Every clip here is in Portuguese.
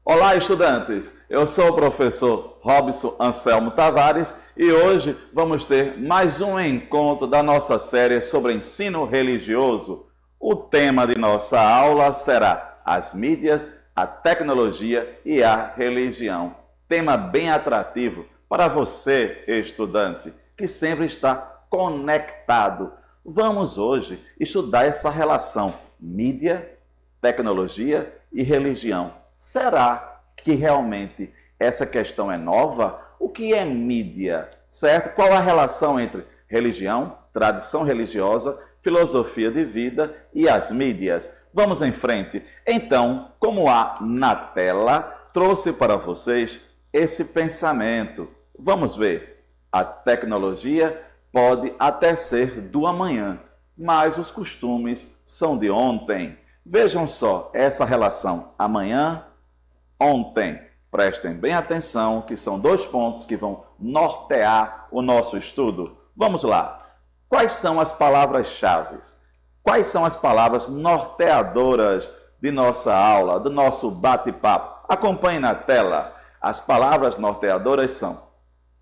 Olá, estudantes! Eu sou o professor Robson Anselmo Tavares e hoje vamos ter mais um encontro da nossa série sobre ensino religioso. O tema de nossa aula será as mídias, a tecnologia e a religião. Tema bem atrativo para você, estudante, que sempre está conectado. Vamos hoje estudar essa relação mídia, tecnologia e religião. Será que realmente essa questão é nova? O que é mídia? Certo? Qual a relação entre religião, tradição religiosa, filosofia de vida e as mídias? Vamos em frente. Então, como há na tela, trouxe para vocês esse pensamento. Vamos ver. A tecnologia pode até ser do amanhã, mas os costumes são de ontem. Vejam só essa relação amanhã, ontem. Prestem bem atenção que são dois pontos que vão nortear o nosso estudo. Vamos lá. Quais são as palavras-chave? Quais são as palavras norteadoras de nossa aula, do nosso bate-papo? Acompanhe na tela. As palavras norteadoras são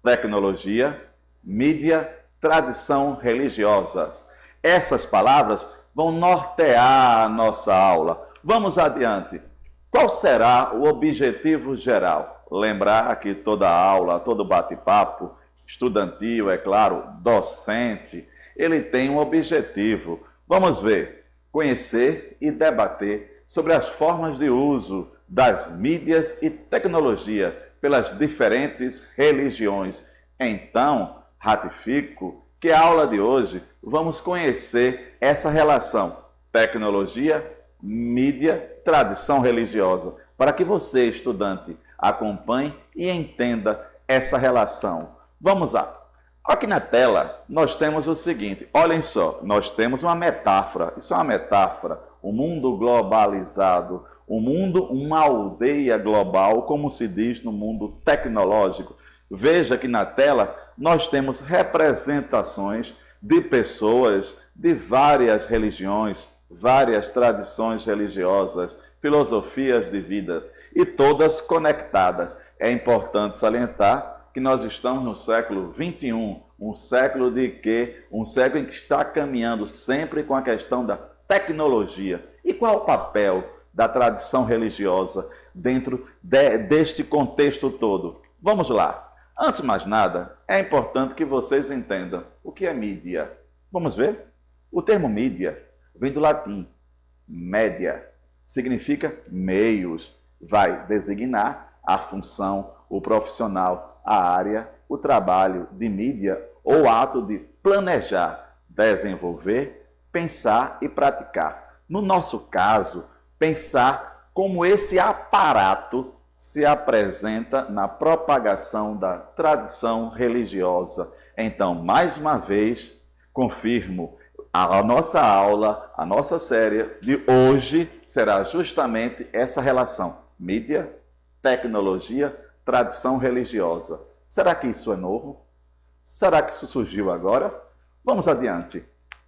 tecnologia, mídia, tradição religiosas. Essas palavras vão nortear a nossa aula. Vamos adiante. Qual será o objetivo geral? Lembrar que toda aula, todo bate-papo, estudantil, é claro, docente, ele tem um objetivo. Vamos ver. Conhecer e debater sobre as formas de uso das mídias e tecnologia pelas diferentes religiões. Então, ratifico que a aula de hoje vamos conhecer essa relação tecnologia, mídia, tradição religiosa, para que você, estudante, acompanhe e entenda essa relação. Vamos lá. Aqui na tela nós temos o seguinte, olhem só, nós temos uma metáfora, isso é uma metáfora, o mundo globalizado, o mundo, uma aldeia global, como se diz no mundo tecnológico. Veja que na tela nós temos representações de pessoas de várias religiões, várias tradições religiosas, filosofias de vida, e todas conectadas. É importante salientar que nós estamos no século XXI, um século de quê? Um século em que está caminhando sempre com a questão da tecnologia. E qual o papel da tradição religiosa dentro deste contexto todo? Vamos lá. Antes de mais nada, é importante que vocês entendam o que é mídia. Vamos ver? O termo mídia vem do latim, média, significa meios, vai designar a função, o profissional, a área, o trabalho de mídia ou ato de planejar, desenvolver, pensar e praticar. No nosso caso, pensar como esse aparato se apresenta na propagação da tradição religiosa. Então, mais uma vez, confirmo, a nossa aula, a nossa série de hoje será justamente essa relação mídia, tecnologia, tradição religiosa. Será que isso é novo? Será que isso surgiu agora? Vamos adiante.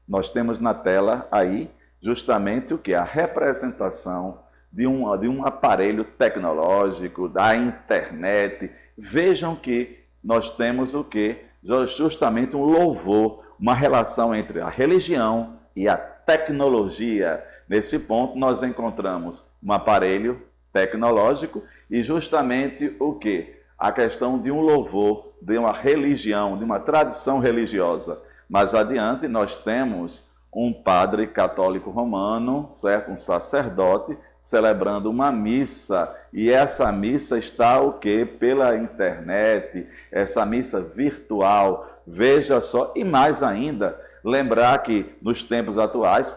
Nós temos na tela aí justamente o que? A representação de um aparelho tecnológico, da internet. Vejam que nós temos o que? Justamente um louvor, uma relação entre a religião e a tecnologia. Nesse ponto nós encontramos um aparelho tecnológico e justamente o que? A questão de um louvor, de uma religião, de uma tradição religiosa. Mais adiante nós temos um padre católico romano, certo? Um sacerdote, celebrando uma missa, e essa missa está o quê? Pela internet, essa missa virtual. Veja só, e mais ainda, lembrar que nos tempos atuais,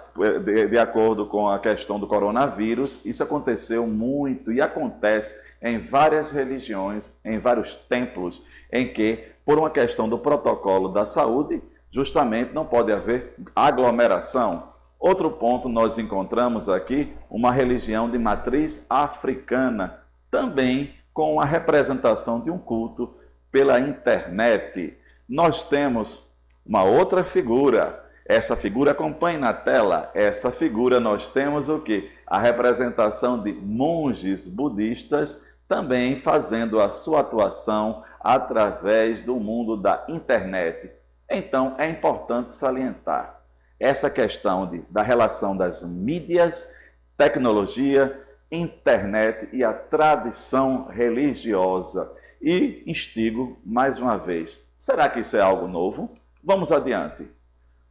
de acordo com a questão do coronavírus, isso aconteceu muito e acontece em várias religiões, em vários templos, em que, por uma questão do protocolo da saúde, justamente não pode haver aglomeração. Outro ponto, nós encontramos aqui uma religião de matriz africana, também com a representação de um culto pela internet. Nós temos uma outra figura, Essa figura, acompanhe na tela, essa figura nós temos o quê? A representação de monges budistas também fazendo a sua atuação através do mundo da internet. Então, é importante salientar essa questão da relação das mídias, tecnologia, internet e a tradição religiosa. E instigo mais uma vez, será que isso é algo novo? Vamos adiante.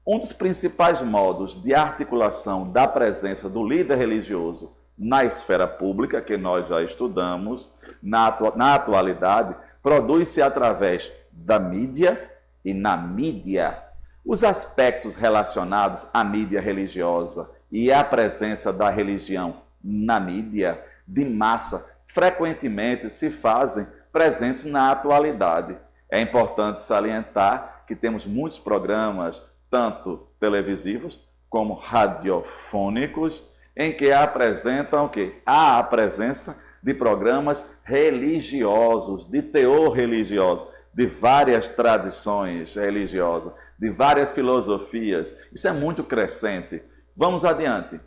Um dos principais modos de articulação da presença do líder religioso na esfera pública, que nós já estudamos, na atualidade, produz-se através da mídia e na mídia. Os aspectos relacionados à mídia religiosa e à presença da religião na mídia de massa frequentemente se fazem presentes na atualidade. É importante salientar que temos muitos programas, tanto televisivos como radiofônicos, em que apresentam o quê? Há a presença de programas religiosos, de teor religioso, de várias tradições religiosas, de várias filosofias. Isso é muito crescente. Vamos adiante.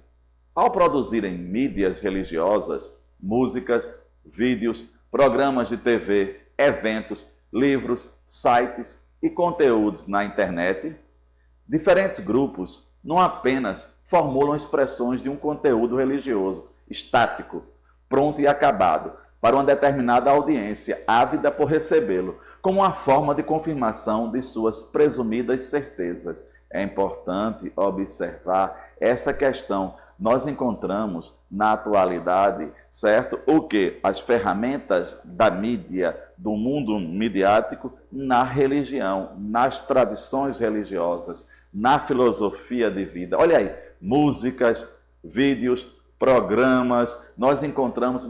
Ao produzirem mídias religiosas, músicas, vídeos, programas de TV, eventos, livros, sites e conteúdos na internet, diferentes grupos não apenas formulam expressões de um conteúdo religioso estático, pronto e acabado, para uma determinada audiência ávida por recebê-lo, como uma forma de confirmação de suas presumidas certezas. É importante observar essa questão. Nós encontramos na atualidade, certo? O que? As ferramentas da mídia, do mundo midiático, na religião, nas tradições religiosas, na filosofia de vida. Olha aí, músicas, vídeos, programas, nós encontramos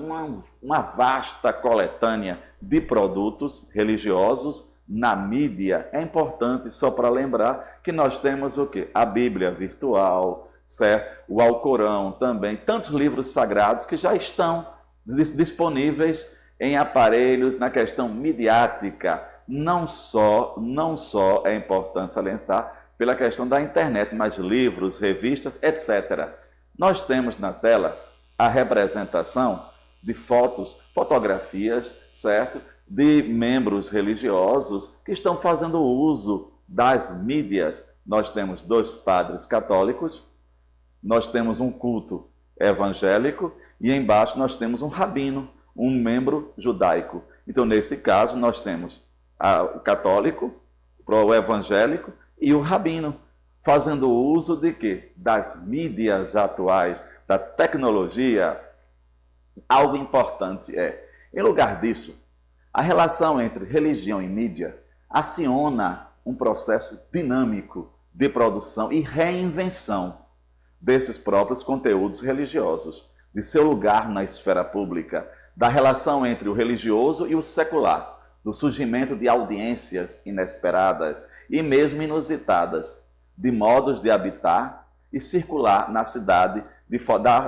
uma vasta coletânea de produtos religiosos na mídia. É importante, só para lembrar, que nós temos o quê? A Bíblia virtual, certo? O Alcorão também, tantos livros sagrados que já estão disponíveis em aparelhos na questão midiática. Não só é importante salientar pela questão da internet, mas livros, revistas, etc. Nós temos na tela a representação de fotografias, certo? De membros religiosos que estão fazendo uso das mídias. Nós temos 2 padres católicos, nós temos um culto evangélico e embaixo nós temos um rabino, um membro judaico. Então, nesse caso, nós temos o católico, o evangélico e o rabino, fazendo uso de quê? Das mídias atuais, da tecnologia. Algo importante em lugar disso, a relação entre religião e mídia aciona um processo dinâmico de produção e reinvenção desses próprios conteúdos religiosos, de seu lugar na esfera pública, da relação entre o religioso e o secular, do surgimento de audiências inesperadas e mesmo inusitadas, de modos de habitar e circular na cidade,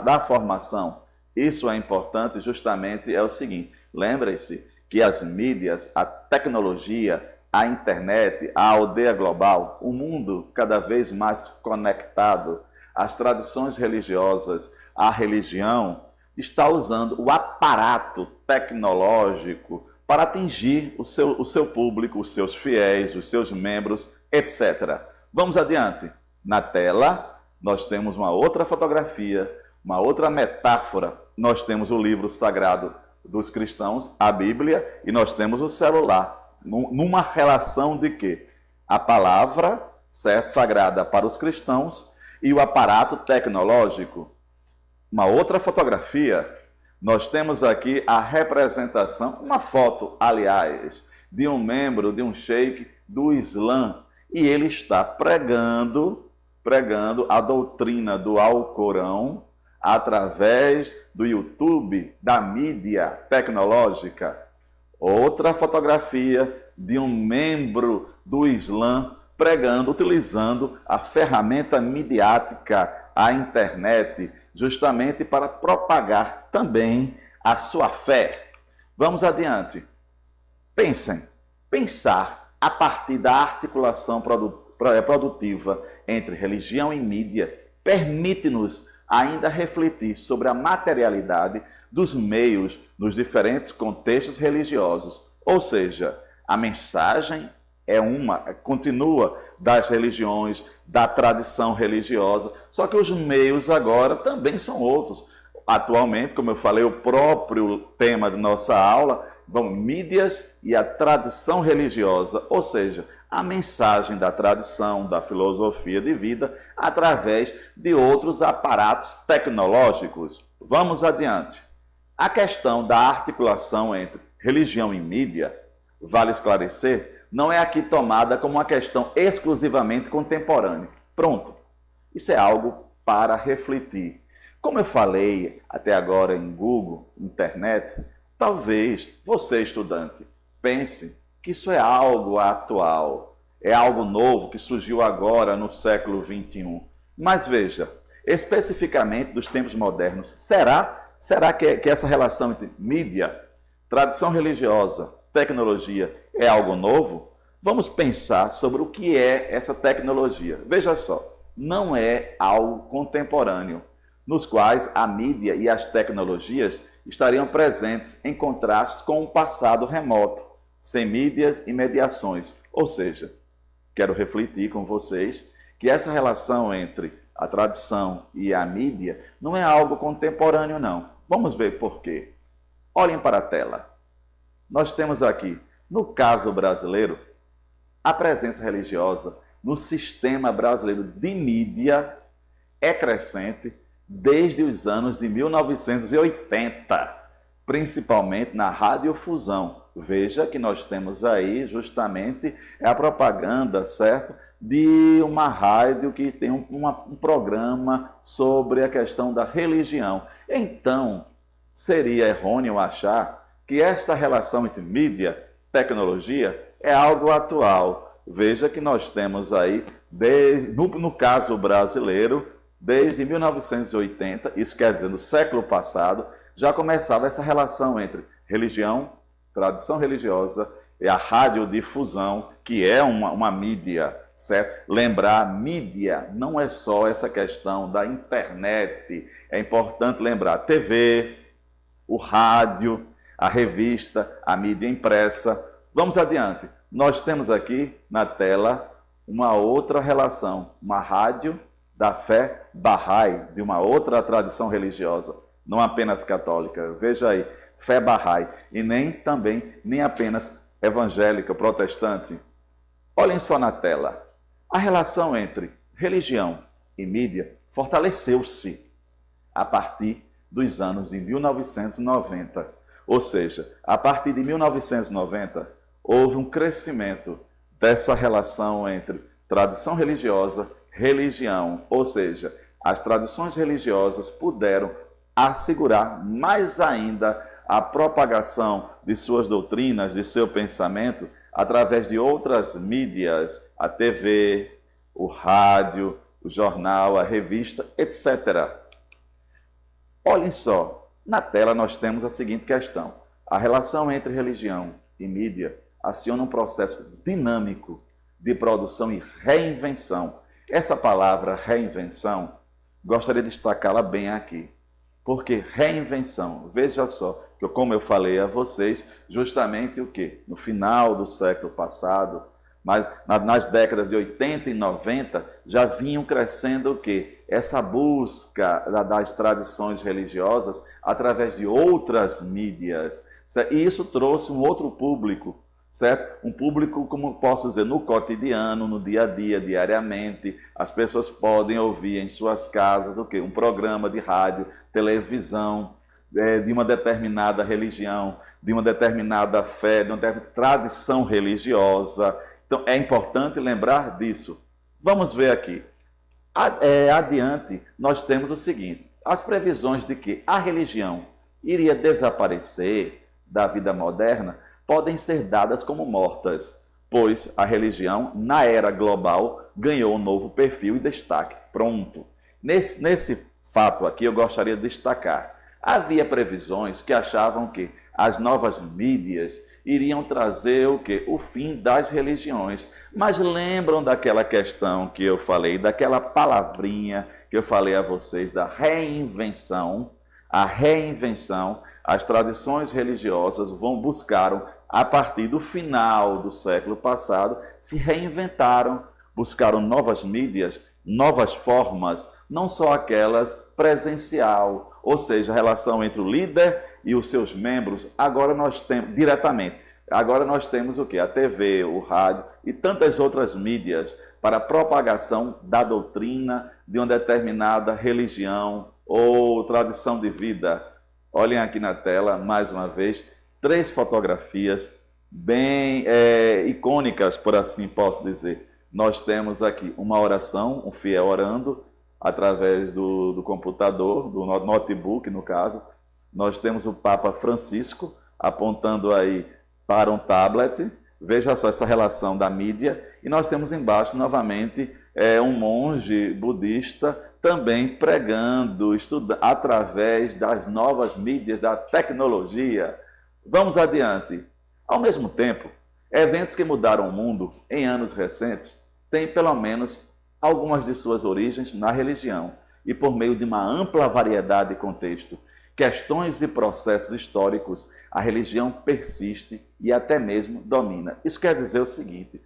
da formação. Isso é importante, justamente é o seguinte, lembre-se que as mídias, a tecnologia, a internet, a aldeia global, o mundo cada vez mais conectado, as tradições religiosas, a religião, está usando o aparato tecnológico para atingir o seu público, os seus fiéis, os seus membros, etc. Vamos adiante. Na tela, nós temos uma outra fotografia, uma outra metáfora. Nós temos o livro sagrado dos cristãos, a Bíblia, e nós temos o celular. Numa relação de quê? A palavra, certo, sagrada para os cristãos e o aparato tecnológico. Uma outra fotografia, nós temos aqui a representação, uma foto, aliás, de um membro, de um sheik do Islã, e ele está pregando a doutrina do Alcorão através do YouTube, da mídia tecnológica. Outra fotografia de um membro do Islã pregando, utilizando a ferramenta midiática, a internet, justamente para propagar também a sua fé. Vamos adiante. Pensar a partir da articulação produtiva entre religião e mídia permite-nos ainda refletir sobre a materialidade dos meios nos diferentes contextos religiosos. Ou seja, a mensagem continua das religiões, da tradição religiosa, só que os meios agora também são outros. Atualmente, como eu falei, o próprio tema da nossa aula, mídias e a tradição religiosa, ou seja, a mensagem da tradição, da filosofia de vida, através de outros aparatos tecnológicos. Vamos adiante. A questão da articulação entre religião e mídia, vale esclarecer, não é aqui tomada como uma questão exclusivamente contemporânea. Pronto. Isso é algo para refletir. Como eu falei até agora em Google, internet, talvez você, estudante, pense que isso é algo atual, é algo novo que surgiu agora no século XXI. Mas veja, especificamente dos tempos modernos, será que essa relação entre mídia, tradição religiosa, tecnologia é algo novo? Vamos pensar sobre o que é essa tecnologia. Veja só, não é algo contemporâneo, nos quais a mídia e as tecnologias estariam presentes em contrastes com um passado remoto, sem mídias e mediações. Ou seja, quero refletir com vocês que essa relação entre a tradição e a mídia não é algo contemporâneo, não. Vamos ver por quê. Olhem para a tela. Nós temos aqui, no caso brasileiro, a presença religiosa no sistema brasileiro de mídia é crescente desde os anos de 1980, principalmente na radiodifusão. Veja que nós temos aí justamente a propaganda, certo? De uma rádio que tem um programa sobre a questão da religião. Então, seria errôneo achar que esta relação entre mídia e tecnologia é algo atual. Veja que nós temos aí, no caso brasileiro, desde 1980, isso quer dizer, no século passado, já começava essa relação entre religião, tradição religiosa e a radiodifusão, que é uma mídia, certo? Lembrar, mídia não é só essa questão da internet, é importante lembrar TV, o rádio, a revista, a mídia impressa. Vamos adiante. Nós temos aqui na tela uma outra relação, uma rádio da fé Bahá'í, de uma outra tradição religiosa, não apenas católica. Veja aí, fé Bahá'í, e nem apenas evangélica, protestante. Olhem só na tela. A relação entre religião e mídia fortaleceu-se a partir dos anos de 1990. Ou seja, a partir de 1990, houve um crescimento dessa relação entre tradição religiosa, religião, ou seja, as tradições religiosas puderam assegurar mais ainda a propagação de suas doutrinas, de seu pensamento, através de outras mídias, a TV, o rádio, o jornal, a revista, etc. Olhem só, na tela nós temos a seguinte questão. A relação entre religião e mídia aciona um processo dinâmico de produção e reinvenção. Essa palavra reinvenção, gostaria de destacá-la bem aqui. Porque reinvenção, veja só, que como eu falei a vocês, justamente o quê? No final do século passado, mas nas décadas de 80 e 90, já vinham crescendo o quê? Essa busca das tradições religiosas através de outras mídias. Certo? E isso trouxe um outro público, certo? Um público, como posso dizer, no cotidiano, no dia a dia, diariamente. As pessoas podem ouvir em suas casas o quê? Um programa de rádio, televisão, de uma determinada religião, de uma determinada fé, de uma determinada tradição religiosa. Então, é importante lembrar disso. Vamos ver aqui. Adiante, nós temos o seguinte. As previsões de que a religião iria desaparecer da vida moderna podem ser dadas como mortas, pois a religião, na era global, ganhou um novo perfil e destaque. Pronto. Nesse fato aqui, eu gostaria de destacar. Havia previsões que achavam que as novas mídias iriam trazer o quê? O fim das religiões. Mas lembram daquela questão que eu falei, daquela palavrinha que eu falei a vocês, da reinvenção? A reinvenção, as tradições religiosas buscaram, a partir do final do século passado, se reinventaram, buscaram novas mídias, novas formas, não só aquelas presencial, ou seja, a relação entre o líder e os seus membros. Agora nós temos, diretamente, agora nós temos o quê? A TV, o rádio e tantas outras mídias para a propagação da doutrina de uma determinada religião ou tradição de vida. Olhem aqui na tela, mais uma vez, 3 fotografias bem icônicas, por assim posso dizer. Nós temos aqui uma oração, um fiel orando, através do computador, do notebook, no caso. Nós temos o Papa Francisco apontando aí para um tablet. Veja só essa relação da mídia. E nós temos embaixo, novamente, um monge budista também pregando, estudando, através das novas mídias, da tecnologia. Vamos adiante. Ao mesmo tempo, eventos que mudaram o mundo em anos recentes têm pelo menos algumas de suas origens na religião e por meio de uma ampla variedade de contextos, questões e processos históricos, a religião persiste e até mesmo domina. Isso quer dizer o seguinte,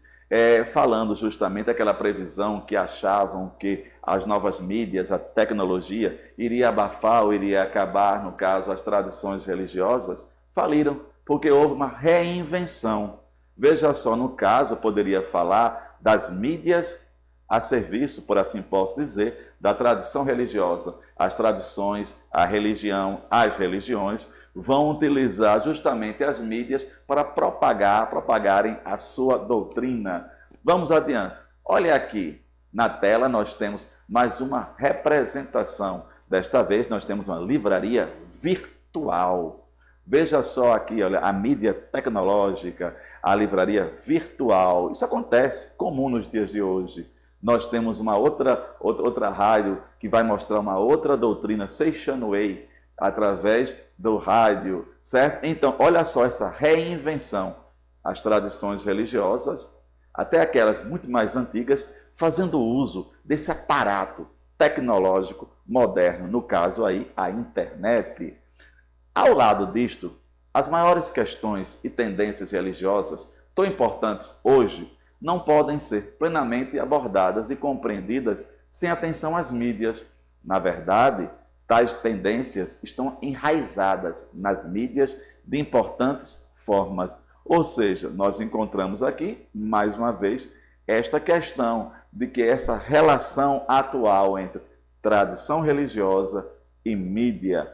falando justamente daquela previsão que achavam que as novas mídias, a tecnologia, iria abafar ou iria acabar, no caso, as tradições religiosas, faliram, porque houve uma reinvenção. Veja só, no caso, eu poderia falar das mídias a serviço, por assim posso dizer, da tradição religiosa. As tradições, a religião, as religiões vão utilizar justamente as mídias para propagarem a sua doutrina. Vamos adiante. Olha aqui, na tela nós temos mais uma representação. Desta vez nós temos uma livraria virtual. Veja só aqui, olha, a mídia tecnológica, a livraria virtual. Isso acontece, comum nos dias de hoje. Nós temos uma outra rádio que vai mostrar uma outra doutrina, Seixan Way, através do rádio, certo? Então, olha só essa reinvenção. As tradições religiosas, até aquelas muito mais antigas, fazendo uso desse aparato tecnológico moderno, no caso aí, a internet. Ao lado disto, as maiores questões e tendências religiosas, tão importantes hoje, não podem ser plenamente abordadas e compreendidas sem atenção às mídias. Na verdade, tais tendências estão enraizadas nas mídias de importantes formas. Ou seja, nós encontramos aqui, mais uma vez, esta questão de que essa relação atual entre tradição religiosa e mídia,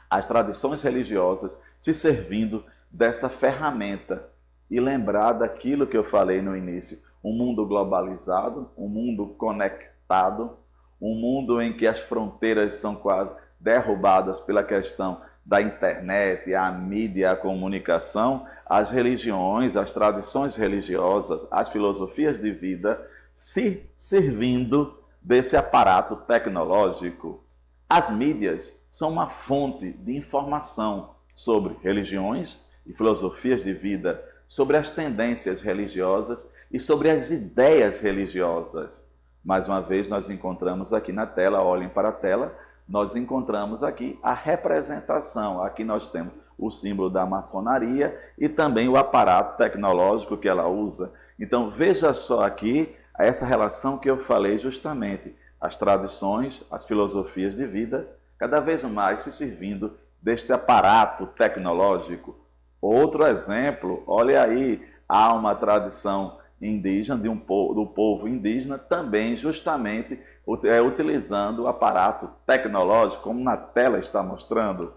as tradições religiosas se servindo dessa ferramenta. E lembrar daquilo que eu falei no início, um mundo globalizado, um mundo conectado, um mundo em que as fronteiras são quase derrubadas pela questão da internet, a mídia, a comunicação, as religiões, as tradições religiosas, as filosofias de vida, se servindo desse aparato tecnológico. As mídias são uma fonte de informação sobre religiões e filosofias de vida, sobre as tendências religiosas e sobre as ideias religiosas. Mais uma vez, nós encontramos aqui na tela, olhem para a tela, nós encontramos aqui a representação. Aqui nós temos o símbolo da maçonaria e também o aparato tecnológico que ela usa. Então, veja só aqui essa relação que eu falei justamente. As tradições, as filosofias de vida, cada vez mais se servindo deste aparato tecnológico. Outro exemplo, olha aí, há uma tradição indígena, do povo indígena, também justamente utilizando o aparato tecnológico, como na tela está mostrando.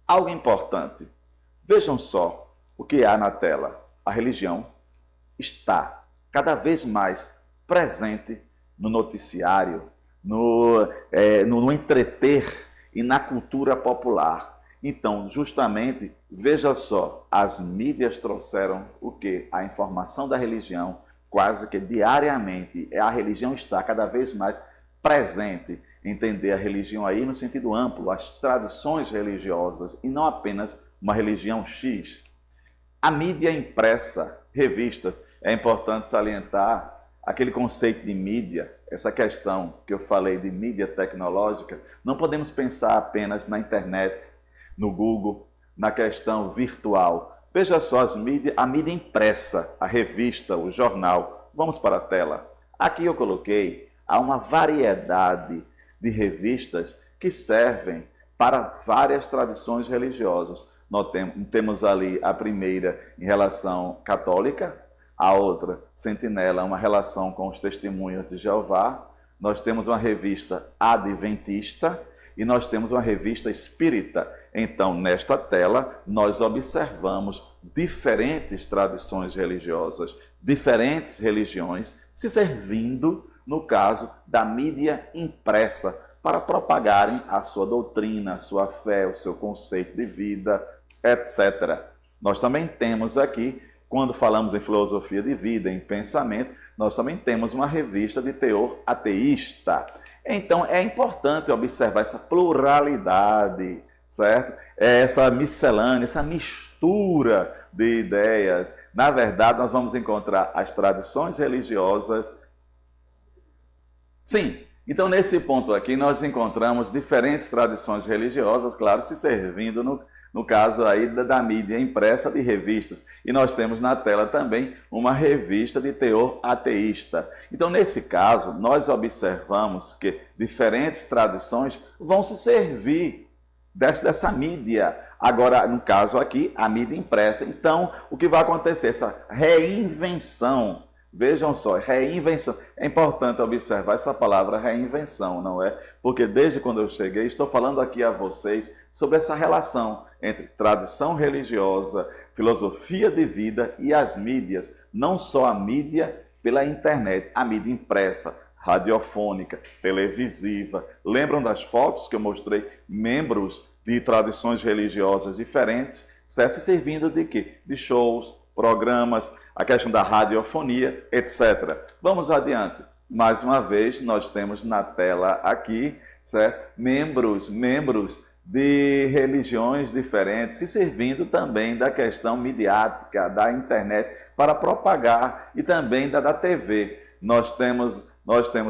Algo importante, vejam só o que há na tela. A religião está cada vez mais presente no noticiário, no entreter e na cultura popular. Então, justamente, veja só, as mídias trouxeram o quê? A informação da religião, quase que diariamente. A religião está cada vez mais presente. Entender a religião aí no sentido amplo, as tradições religiosas, e não apenas uma religião X. A mídia impressa, revistas, é importante salientar aquele conceito de mídia, essa questão que eu falei de mídia tecnológica. Não podemos pensar apenas na internet, no Google, na questão virtual. Veja só a mídia impressa, a revista, o jornal. Vamos para a tela. Aqui eu coloquei, há uma variedade de revistas que servem para várias tradições religiosas. Nós temos ali a primeira em relação católica, a outra, Sentinela, uma relação com os testemunhos de Jeová. Nós temos uma revista adventista e nós temos uma revista espírita. Então, nesta tela, nós observamos diferentes tradições religiosas, diferentes religiões, se servindo, no caso, da mídia impressa, para propagarem a sua doutrina, a sua fé, o seu conceito de vida, etc. Nós também temos aqui, quando falamos em filosofia de vida, em pensamento, nós também temos uma revista de teor ateísta. Então, é importante observar essa pluralidade, certo? Essa miscelânea, essa mistura de ideias. Na verdade, nós vamos encontrar as tradições religiosas. Sim, então nesse ponto aqui nós encontramos diferentes tradições religiosas, claro, se servindo no caso aí da mídia impressa de revistas. E nós temos na tela também uma revista de teor ateísta. Então, nesse caso, nós observamos que diferentes tradições vão se servir dessa mídia. Agora, no caso aqui, a mídia impressa. Então, o que vai acontecer? Essa reinvenção. Vejam só, reinvenção. É importante observar essa palavra reinvenção, não é? Porque desde quando eu cheguei, estou falando aqui a vocês sobre essa relação entre tradição religiosa, filosofia de vida e as mídias. Não só a mídia pela internet, a mídia impressa, radiofônica, televisiva. Lembram das fotos que eu mostrei? Membros de tradições religiosas diferentes, certo? Se servindo de quê? De shows, programas, a questão da radiofonia, etc. Vamos adiante. Mais uma vez, nós temos na tela aqui, certo? Membros de religiões diferentes, se servindo também da questão midiática, da internet, para propagar, e também da TV. Nós temos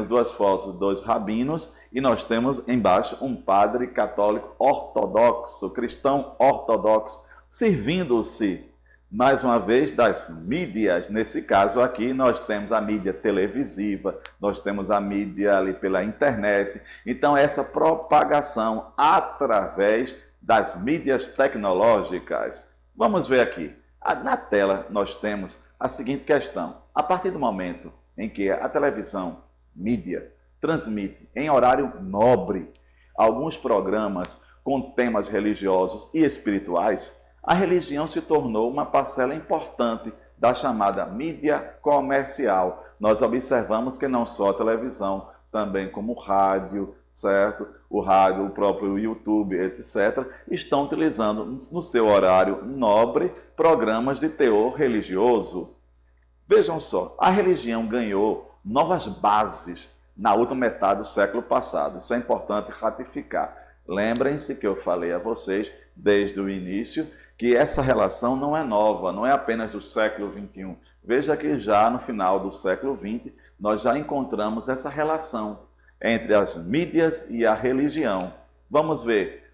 duas fotos de dois rabinos, e nós temos embaixo um padre católico ortodoxo, cristão ortodoxo, servindo-se, mais uma vez, das mídias. Nesse caso aqui, nós temos a mídia televisiva, nós temos a mídia ali pela internet. Então, essa propagação através das mídias tecnológicas. Vamos ver aqui. Na tela, nós temos a seguinte questão. A partir do momento em que a televisão, mídia, transmite em horário nobre alguns programas com temas religiosos e espirituais, a religião se tornou uma parcela importante da chamada mídia comercial. Nós observamos que não só a televisão, também como o rádio, certo? O rádio, o próprio YouTube, etc., estão utilizando no seu horário nobre programas de teor religioso. Vejam só, a religião ganhou novas bases na última metade do século passado. Isso é importante ratificar. Lembrem-se que eu falei a vocês desde o início que essa relação não é nova, não é apenas do século XXI. Veja que já no final do século XX, nós já encontramos essa relação entre as mídias e a religião. Vamos ver,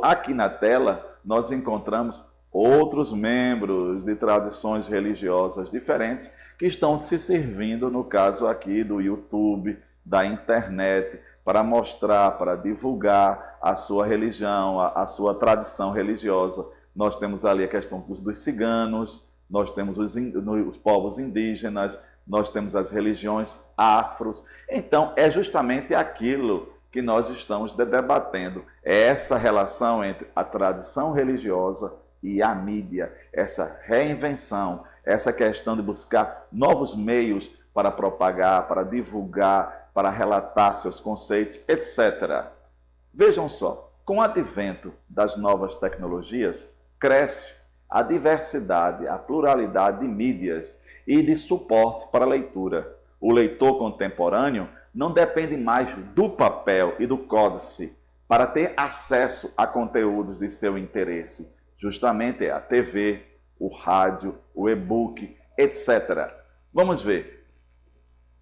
aqui na tela nós encontramos outros membros de tradições religiosas diferentes que estão se servindo, no caso aqui do YouTube, da internet, para mostrar, para divulgar a sua religião, a sua tradição religiosa. Nós temos ali a questão dos ciganos, nós temos os povos indígenas, nós temos as religiões afros. Então, é justamente aquilo que nós estamos debatendo. É essa relação entre a tradição religiosa e a mídia, essa reinvenção, essa questão de buscar novos meios para propagar, para divulgar, para relatar seus conceitos, etc. Vejam só, com o advento das novas tecnologias, cresce a diversidade, a pluralidade de mídias e de suportes para a leitura. O leitor contemporâneo não depende mais do papel e do códice para ter acesso a conteúdos de seu interesse. Justamente é a TV, o rádio, o e-book, etc. Vamos ver.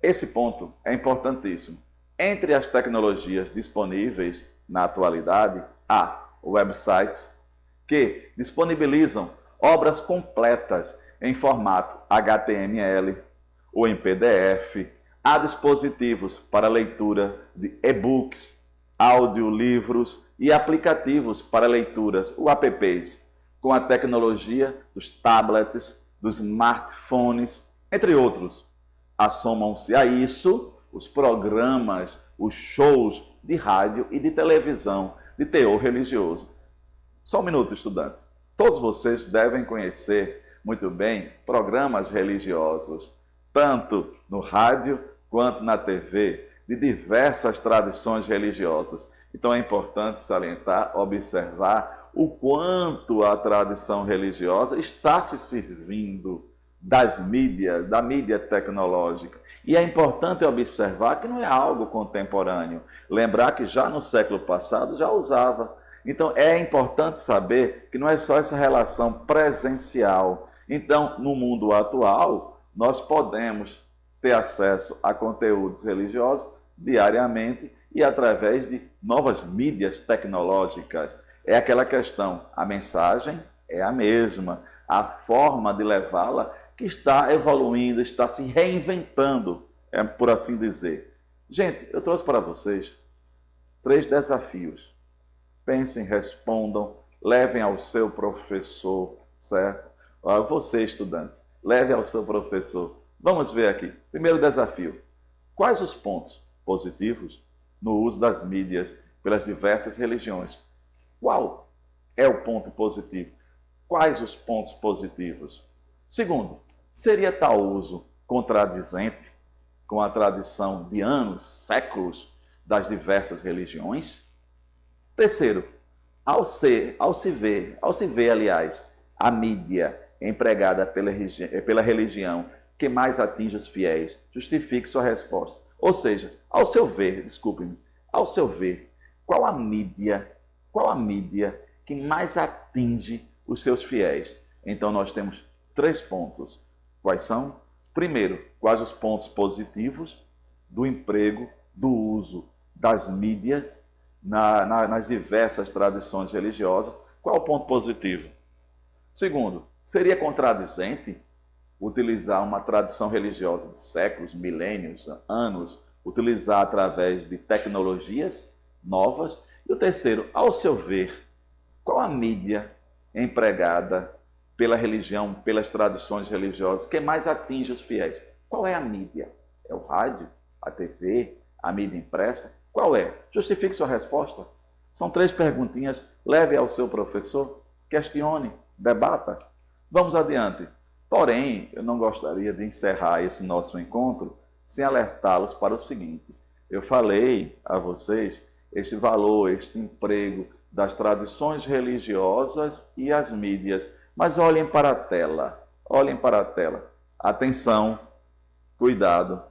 Esse ponto é importantíssimo. Entre as tecnologias disponíveis na atualidade, há websites que disponibilizam obras completas em formato HTML ou em PDF. Há dispositivos para leitura de e-books, audiolivros e aplicativos para leituras, apps, com a tecnologia dos tablets, dos smartphones, entre outros. Assomam-se a isso os programas, os shows de rádio e de televisão de teor religioso. Só um minuto, estudante. Todos vocês devem conhecer muito bem programas religiosos, tanto no rádio quanto na TV, de diversas tradições religiosas. Então é importante salientar, observar o quanto a tradição religiosa está se servindo das mídias, da mídia tecnológica. E é importante observar que não é algo contemporâneo. Lembrar que já no século passado já usava. Então é importante saber que não é só essa relação presencial. Então, no mundo atual, nós podemos ter acesso a conteúdos religiosos diariamente e através de novas mídias tecnológicas. É aquela questão, a mensagem é a mesma, a forma de levá-la que está evoluindo, está se reinventando, por assim dizer. Gente, eu trouxe para vocês 3 desafios. Pensem, respondam, levem ao seu professor, certo? Você, estudante, leve ao seu professor. Vamos ver aqui. Primeiro desafio. Quais os pontos positivos no uso das mídias pelas diversas religiões? Qual é o ponto positivo? Quais os pontos positivos? Segundo, seria tal uso contradizente com a tradição de anos, séculos das diversas religiões? Terceiro, ao se ver, aliás, a mídia empregada pela religião que mais atinge os fiéis, justifique sua resposta. Ou seja, ao seu ver, qual a mídia que mais atinge os seus fiéis? Então nós temos 3 pontos. Quais são? Primeiro, quais os pontos positivos do emprego, do uso das mídias nas diversas tradições religiosas? Qual é o ponto positivo? Segundo, seria contradizente utilizar uma tradição religiosa de séculos, milênios, anos, utilizar através de tecnologias novas? E o terceiro, ao seu ver, qual a mídia empregada pela religião, pelas tradições religiosas, que mais atinge os fiéis? Qual é a mídia? É o rádio, a TV, a mídia impressa? Qual é? Justifique sua resposta. São 3 perguntinhas, leve ao seu professor, questione, debata. Vamos adiante. Porém, eu não gostaria de encerrar esse nosso encontro sem alertá-los para o seguinte. Eu falei a vocês esse valor, esse emprego das tradições religiosas e as mídias. Mas olhem para a tela, Atenção, cuidado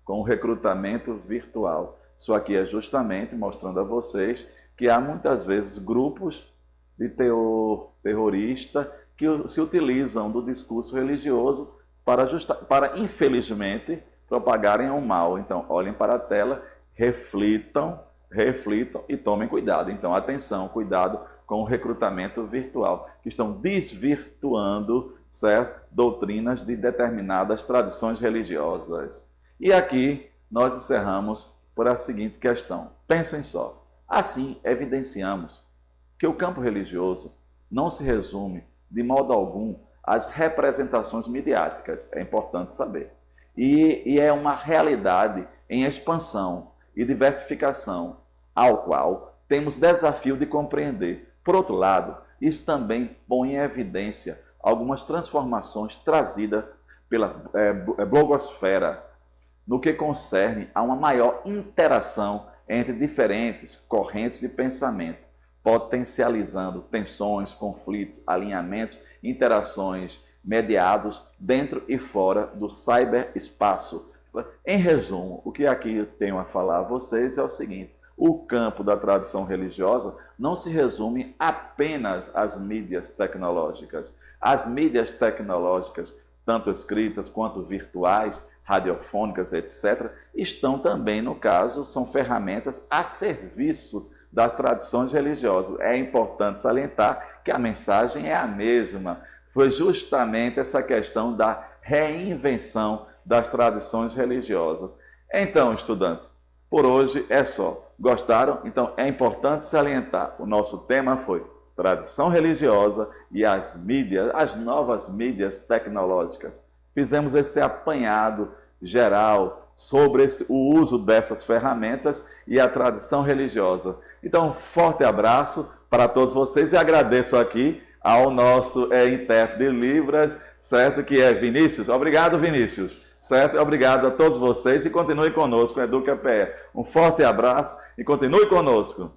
com o recrutamento virtual. Isso aqui é justamente mostrando a vocês que há muitas vezes grupos de teor terrorista que se utilizam do discurso religioso para infelizmente, propagarem o mal. Então, olhem para a tela, reflitam e tomem cuidado. Então, atenção, cuidado com o recrutamento virtual, que estão desvirtuando, certo, doutrinas de determinadas tradições religiosas. E aqui nós encerramos por a seguinte questão. Pensem só. Assim, evidenciamos que o campo religioso não se resume, de modo algum, às representações midiáticas. É importante saber. E é uma realidade em expansão e diversificação, ao qual temos desafio de compreender. Por outro lado, isso também põe em evidência algumas transformações trazidas pela blogosfera, no que concerne a uma maior interação entre diferentes correntes de pensamento, potencializando tensões, conflitos, alinhamentos, interações mediados dentro e fora do cyberespaço. Em resumo, o que aqui eu tenho a falar a vocês é o seguinte: o campo da tradição religiosa não se resume apenas às mídias tecnológicas. As mídias tecnológicas, tanto escritas quanto virtuais, radiofônicas, etc., estão também, no caso, são ferramentas a serviço das tradições religiosas. É importante salientar que a mensagem é a mesma. Foi justamente essa questão da reinvenção das tradições religiosas. Então, estudante, por hoje é só. Gostaram? Então é importante salientar. O nosso tema foi tradição religiosa e as mídias, as novas mídias tecnológicas. Fizemos esse apanhado geral sobre o uso dessas ferramentas e a tradição religiosa. Então, um forte abraço para todos vocês e agradeço aqui ao nosso intérprete de Libras, certo? Que é Vinícius. Obrigado, Vinícius. Certo? Obrigado a todos vocês e continue conosco, EducaPE. Um forte abraço e continue conosco.